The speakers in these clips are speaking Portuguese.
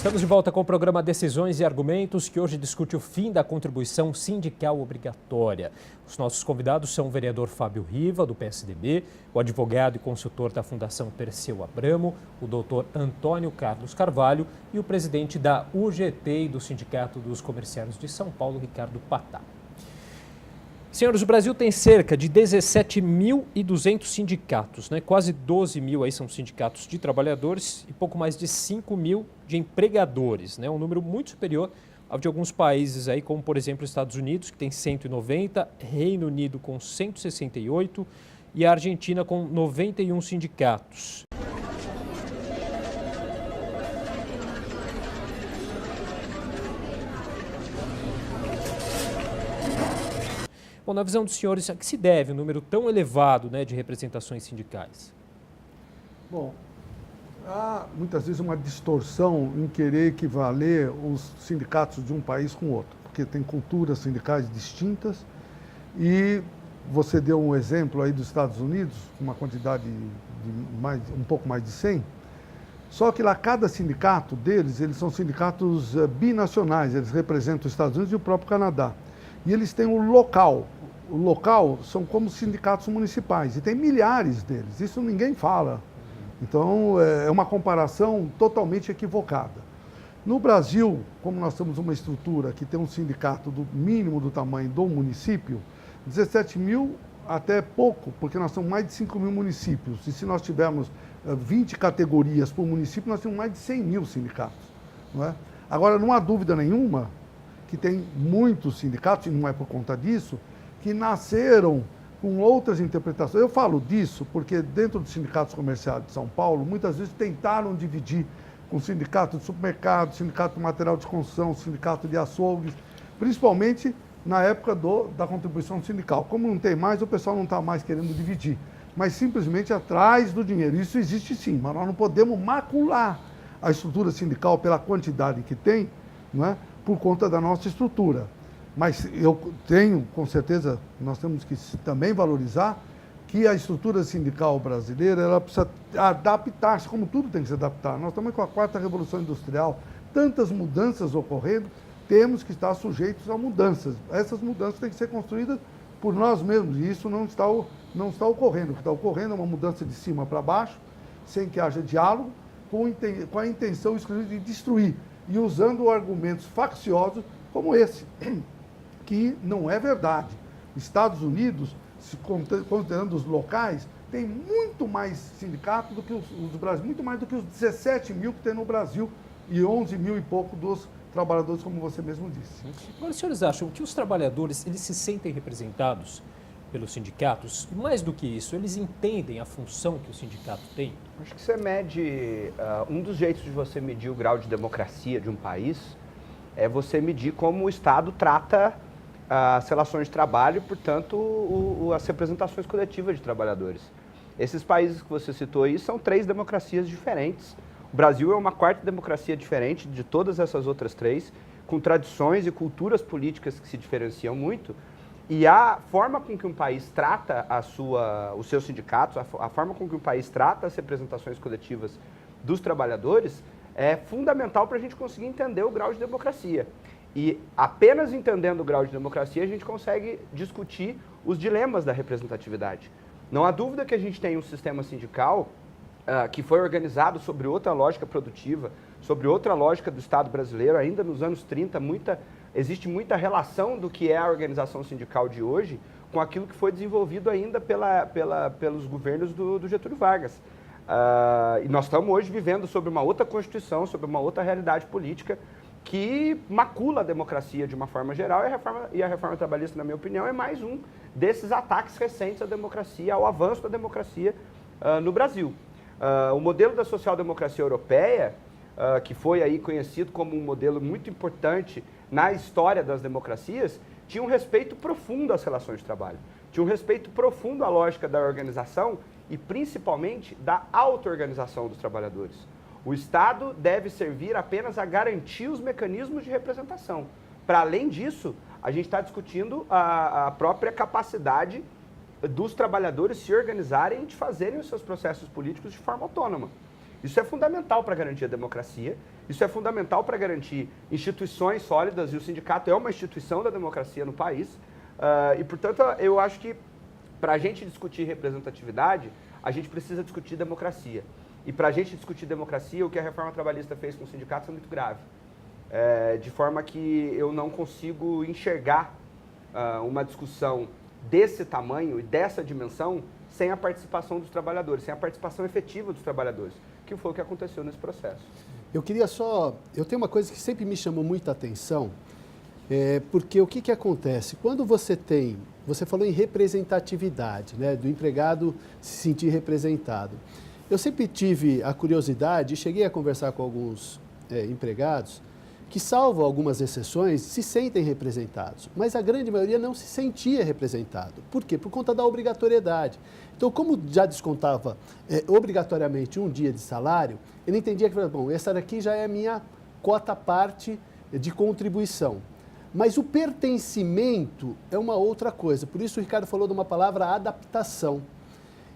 Estamos de volta com o programa Decisões e Argumentos, que hoje discute o fim da contribuição sindical obrigatória. Os nossos convidados são o vereador Fábio Riva, do PSDB, o advogado e consultor da Fundação Perseu Abramo, o doutor Antônio Carlos Carvalho e o presidente da UGT e do Sindicato dos Comerciários de São Paulo, Ricardo Patá. Senhores, o Brasil tem cerca de 17.200 sindicatos, né? Quase 12 mil aí são sindicatos de trabalhadores e pouco mais de 5 mil de empregadores, né? Um número muito superior ao de alguns países aí, como por exemplo os Estados Unidos, que tem 190, Reino Unido com 168 e a Argentina com 91 sindicatos. Bom, na visão dos senhores, a que se deve um número tão elevado, né, de representações sindicais? Bom, há muitas vezes uma distorção em querer equivaler os sindicatos de um país com outro, porque tem culturas sindicais distintas e você deu um exemplo aí dos Estados Unidos, uma quantidade de um pouco mais de 100, só que lá cada sindicato deles, eles são sindicatos binacionais, eles representam os Estados Unidos e o próprio Canadá. E eles têm o local são como sindicatos municipais, e tem milhares deles, isso ninguém fala. Então, é uma comparação totalmente equivocada. No Brasil, como nós temos uma estrutura que tem um sindicato do mínimo do tamanho do município, 17 mil até pouco, porque nós temos mais de 5 mil municípios, e se nós tivermos 20 categorias por município, nós temos mais de 100 mil sindicatos. Não é? Agora, não há dúvida nenhuma que tem muitos sindicatos, e não é por conta disso, que nasceram com outras interpretações. Eu falo disso porque dentro dos sindicatos comerciais de São Paulo, muitas vezes tentaram dividir com o sindicato de supermercado, sindicato de material de construção, sindicato de açougues, principalmente na época da contribuição sindical. Como não tem mais, o pessoal não está mais querendo dividir, mas simplesmente atrás do dinheiro. Isso existe sim, mas nós não podemos macular a estrutura sindical pela quantidade que tem, não é? Por conta da nossa estrutura. Mas eu tenho, com certeza, nós temos que também valorizar que a estrutura sindical brasileira, ela precisa adaptar-se, como tudo tem que se adaptar. Nós estamos com a 4ª Revolução Industrial, tantas mudanças ocorrendo, temos que estar sujeitos a mudanças. Essas mudanças têm que ser construídas por nós mesmos, e isso não está ocorrendo. O que está ocorrendo é uma mudança de cima para baixo, sem que haja diálogo, com a intenção exclusiva de destruir, e usando argumentos facciosos como esse, que não é verdade. Estados Unidos, considerando os locais, tem muito mais sindicatos do que os do Brasil, muito mais do que os 17 mil que tem no Brasil e 11 mil e pouco dos trabalhadores, como você mesmo disse. Agora, os senhores acham que os trabalhadores, eles se sentem representados pelos sindicatos? E mais do que isso, eles entendem a função que o sindicato tem? Acho que você mede, um dos jeitos de você medir o grau de democracia de um país é você medir como o Estado trata as relações de trabalho, portanto, as representações coletivas de trabalhadores. Esses países que você citou aí são 3 democracias diferentes. O Brasil é uma 4ª democracia diferente de todas essas outras 3, com tradições e culturas políticas que se diferenciam muito. E a forma com que um país trata os seus sindicatos, a forma com que um país trata as representações coletivas dos trabalhadores é fundamental para a gente conseguir entender o grau de democracia. E apenas entendendo o grau de democracia, a gente consegue discutir os dilemas da representatividade. Não há dúvida que a gente tem um sistema sindical que foi organizado sobre outra lógica produtiva, sobre outra lógica do Estado brasileiro. Ainda nos anos 30, existe muita relação do que é a organização sindical de hoje com aquilo que foi desenvolvido ainda pelos governos do Getúlio Vargas. E nós estamos hoje vivendo sobre uma outra Constituição, sobre uma outra realidade política que macula a democracia de uma forma geral, e a reforma trabalhista, na minha opinião, é mais um desses ataques recentes à democracia, ao avanço da democracia no Brasil. O modelo da social-democracia europeia, que foi aí conhecido como um modelo muito importante na história das democracias, tinha um respeito profundo às relações de trabalho, tinha um respeito profundo à lógica da organização e principalmente da auto-organização dos trabalhadores. O Estado deve servir apenas a garantir os mecanismos de representação. Para além disso, a gente está discutindo a própria capacidade dos trabalhadores se organizarem e de fazerem os seus processos políticos de forma autônoma. Isso é fundamental para garantir a democracia, isso é fundamental para garantir instituições sólidas, e o sindicato é uma instituição da democracia no país. E, portanto, eu acho que para a gente discutir representatividade, a gente precisa discutir democracia. E para a gente discutir democracia, o que a reforma trabalhista fez com os sindicatos é muito grave. De forma que eu não consigo enxergar uma discussão desse tamanho e dessa dimensão sem a participação dos trabalhadores, sem a participação efetiva dos trabalhadores, que foi o que aconteceu nesse processo. Eu tenho uma coisa que sempre me chamou muita atenção, porque o que acontece? Quando você falou em representatividade, né, do empregado se sentir representado. Eu sempre tive a curiosidade, e cheguei a conversar com alguns empregados, que, salvo algumas exceções, se sentem representados, mas a grande maioria não se sentia representado. Por quê? Por conta da obrigatoriedade. Então, como já descontava obrigatoriamente um dia de salário, ele entendia que, bom, essa daqui já é a minha cota parte de contribuição. Mas o pertencimento é uma outra coisa. Por isso o Ricardo falou de uma palavra adaptação.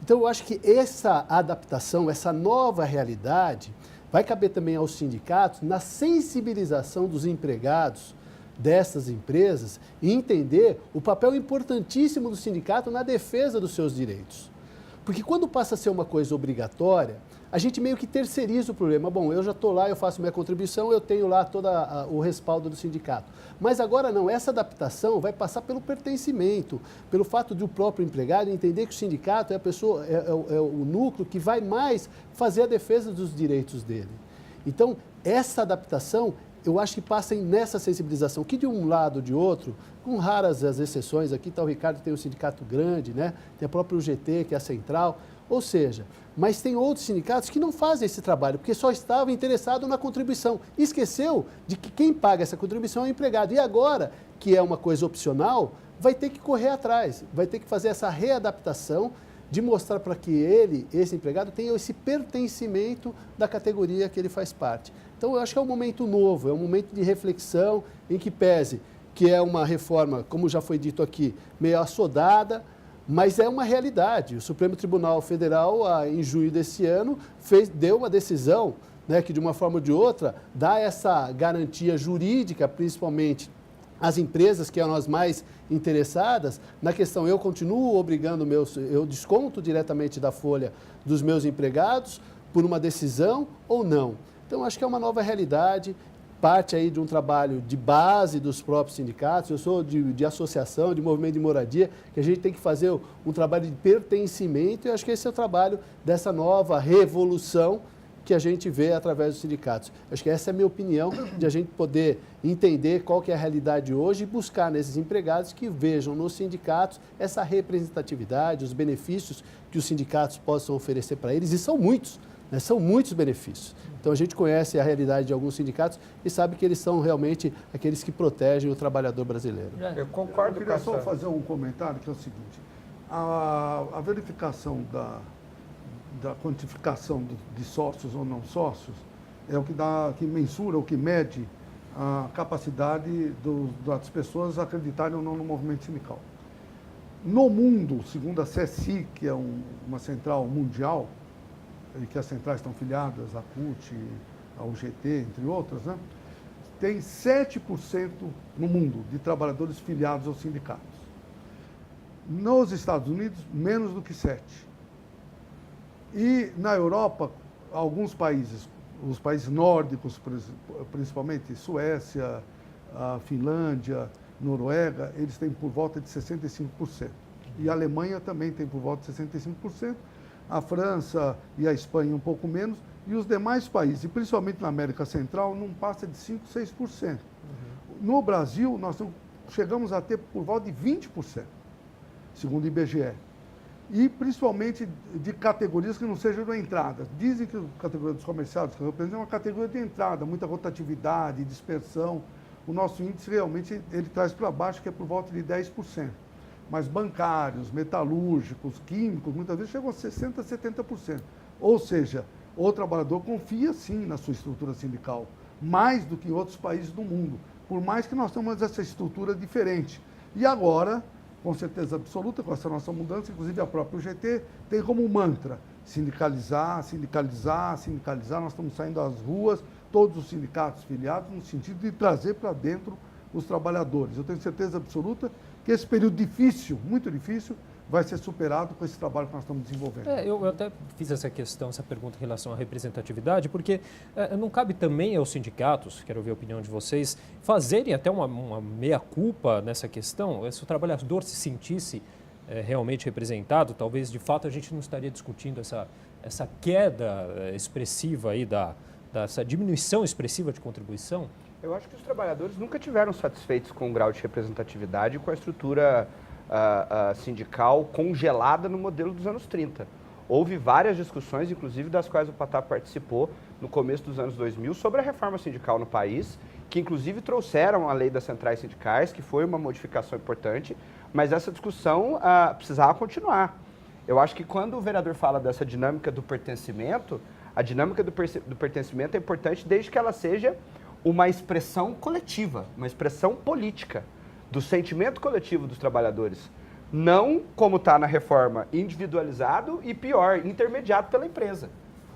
Então, eu acho que essa adaptação, essa nova realidade, vai caber também aos sindicatos na sensibilização dos empregados dessas empresas e entender o papel importantíssimo do sindicato na defesa dos seus direitos. Porque quando passa a ser uma coisa obrigatória, a gente meio que terceiriza o problema. Bom, eu já estou lá, eu faço minha contribuição, eu tenho lá todo o respaldo do sindicato. Mas agora não, essa adaptação vai passar pelo pertencimento, pelo fato de o próprio empregado entender que o sindicato é a pessoa, é o núcleo que vai mais fazer a defesa dos direitos dele. Então, essa adaptação, eu acho que passa nessa sensibilização, que de um lado ou de outro, com raras as exceções, aqui está o Ricardo, tem um sindicato grande, né? Tem a própria UGT, que é a central, ou seja, mas tem outros sindicatos que não fazem esse trabalho, porque só estavam interessados na contribuição. E esqueceu de que quem paga essa contribuição é o empregado. E agora, que é uma coisa opcional, vai ter que correr atrás, vai ter que fazer essa readaptação de mostrar para que ele, esse empregado, tenha esse pertencimento da categoria que ele faz parte. Então, eu acho que é um momento novo, é um momento de reflexão em que pese que é uma reforma, como já foi dito aqui, meio assodada, mas é uma realidade. O Supremo Tribunal Federal, em junho desse ano, deu uma decisão, né, que de uma forma ou de outra dá essa garantia jurídica, principalmente às empresas que eram as mais interessadas, na questão eu continuo obrigando eu desconto diretamente da folha dos meus empregados por uma decisão ou não. Então, acho que é uma nova realidade, parte aí de um trabalho de base dos próprios sindicatos. Eu sou de associação, de movimento de moradia, que a gente tem que fazer um trabalho de pertencimento, e acho que esse é o trabalho dessa nova revolução que a gente vê através dos sindicatos. Acho que essa é a minha opinião, de a gente poder entender qual que é a realidade hoje e buscar nesses empregados que vejam nos sindicatos essa representatividade, os benefícios que os sindicatos possam oferecer para eles, e são muitos. Né, são muitos benefícios. Então, a gente conhece a realidade de alguns sindicatos e sabe que eles são realmente aqueles que protegem o trabalhador brasileiro. Eu concordo com queria essa... só fazer um comentário, que é o seguinte. A verificação da quantificação de sócios ou não sócios é o que mensura, o que mede a capacidade das pessoas acreditarem ou não no movimento sindical. No mundo, segundo a CSI, que é uma central mundial, e que as centrais estão filiadas, a CUT, a UGT, entre outras, né? Tem 7% no mundo de trabalhadores filiados aos sindicatos. Nos Estados Unidos, menos do que 7%. E na Europa, alguns países, os países nórdicos, principalmente Suécia, a Finlândia, Noruega, eles têm por volta de 65%. E a Alemanha também tem por volta de 65%. A França e a Espanha um pouco menos, e os demais países, e principalmente na América Central, não passa de 5%, 6%. No Brasil, nós chegamos a ter por volta de 20%, segundo o IBGE. E principalmente de categorias que não sejam de entrada. Dizem que a categoria dos comerciários que representam é uma categoria de entrada, muita rotatividade, dispersão. O nosso índice realmente ele traz para baixo, que é por volta de 10%. Mas bancários, metalúrgicos, químicos, muitas vezes chegam a 60%, 70%. Ou seja, o trabalhador confia sim na sua estrutura sindical, mais do que em outros países do mundo, por mais que nós tenhamos essa estrutura diferente. E agora, com certeza absoluta, com essa nossa mudança, inclusive a própria UGT tem como mantra, sindicalizar, sindicalizar, sindicalizar. Nós estamos saindo às ruas, todos os sindicatos filiados, no sentido de trazer para dentro os trabalhadores. Eu tenho certeza absoluta que esse período difícil, muito difícil, vai ser superado com esse trabalho que nós estamos desenvolvendo. Eu até fiz essa pergunta em relação à representatividade, porque não cabe também aos sindicatos, quero ouvir a opinião de vocês, fazerem até uma meia-culpa nessa questão. Se o trabalhador se sentisse realmente representado, talvez de fato a gente não estaria discutindo essa queda expressiva aí, essa diminuição expressiva de contribuição. Eu acho que os trabalhadores nunca tiveram satisfeitos com o grau de representatividade e com a estrutura sindical congelada no modelo dos anos 30. Houve várias discussões, inclusive das quais o Patá participou no começo dos anos 2000, sobre a reforma sindical no país, que inclusive trouxeram a lei das centrais sindicais, que foi uma modificação importante, mas essa discussão precisava continuar. Eu acho que quando o vereador fala dessa dinâmica do pertencimento, a dinâmica do pertencimento é importante desde que ela seja uma expressão coletiva, uma expressão política do sentimento coletivo dos trabalhadores. Não como está na reforma, individualizado e pior, intermediado pela empresa.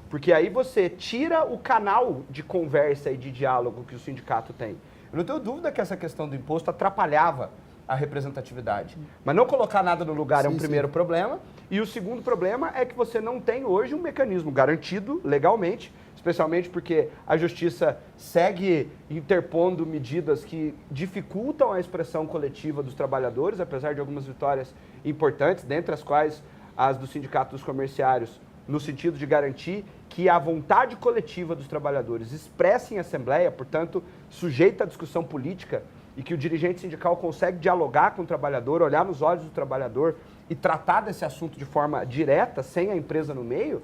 Porque aí você tira o canal de conversa e de diálogo que o sindicato tem. Eu não tenho dúvida que essa questão do imposto atrapalhava a representatividade. Mas não colocar nada no lugar é um primeiro problema. E o segundo problema é que você não tem hoje um mecanismo garantido legalmente, especialmente porque a Justiça segue interpondo medidas que dificultam a expressão coletiva dos trabalhadores, apesar de algumas vitórias importantes, dentre as quais as do Sindicato dos Comerciários, no sentido de garantir que a vontade coletiva dos trabalhadores expressa em assembleia, portanto, sujeita à discussão política, e que o dirigente sindical consegue dialogar com o trabalhador, olhar nos olhos do trabalhador e tratar desse assunto de forma direta, sem a empresa no meio,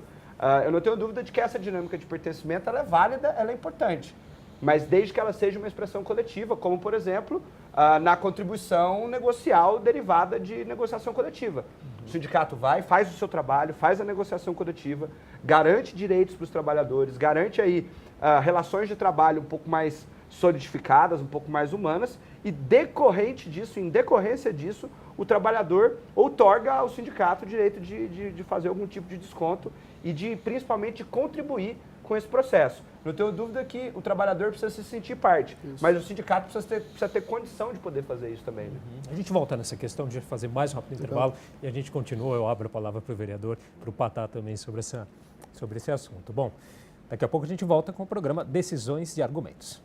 eu não tenho dúvida de que essa dinâmica de pertencimento ela é válida, ela é importante. Mas desde que ela seja uma expressão coletiva, como, por exemplo, na contribuição negocial derivada de negociação coletiva. O sindicato vai, faz o seu trabalho, faz a negociação coletiva, garante direitos para os trabalhadores, garante aí relações de trabalho um pouco mais solidificadas, um pouco mais humanas, e decorrente disso, em decorrência disso, o trabalhador outorga ao sindicato o direito de fazer algum tipo de desconto e de, principalmente, contribuir com esse processo. Não tenho dúvida que o trabalhador precisa se sentir parte, mas o sindicato precisa ter condição de poder fazer isso também. Né? A gente volta nessa questão de fazer mais um rápido intervalo e a gente continua. Eu abro a palavra para o vereador, para o Patá também sobre esse assunto. Bom, daqui a pouco a gente volta com o programa Decisões e Argumentos.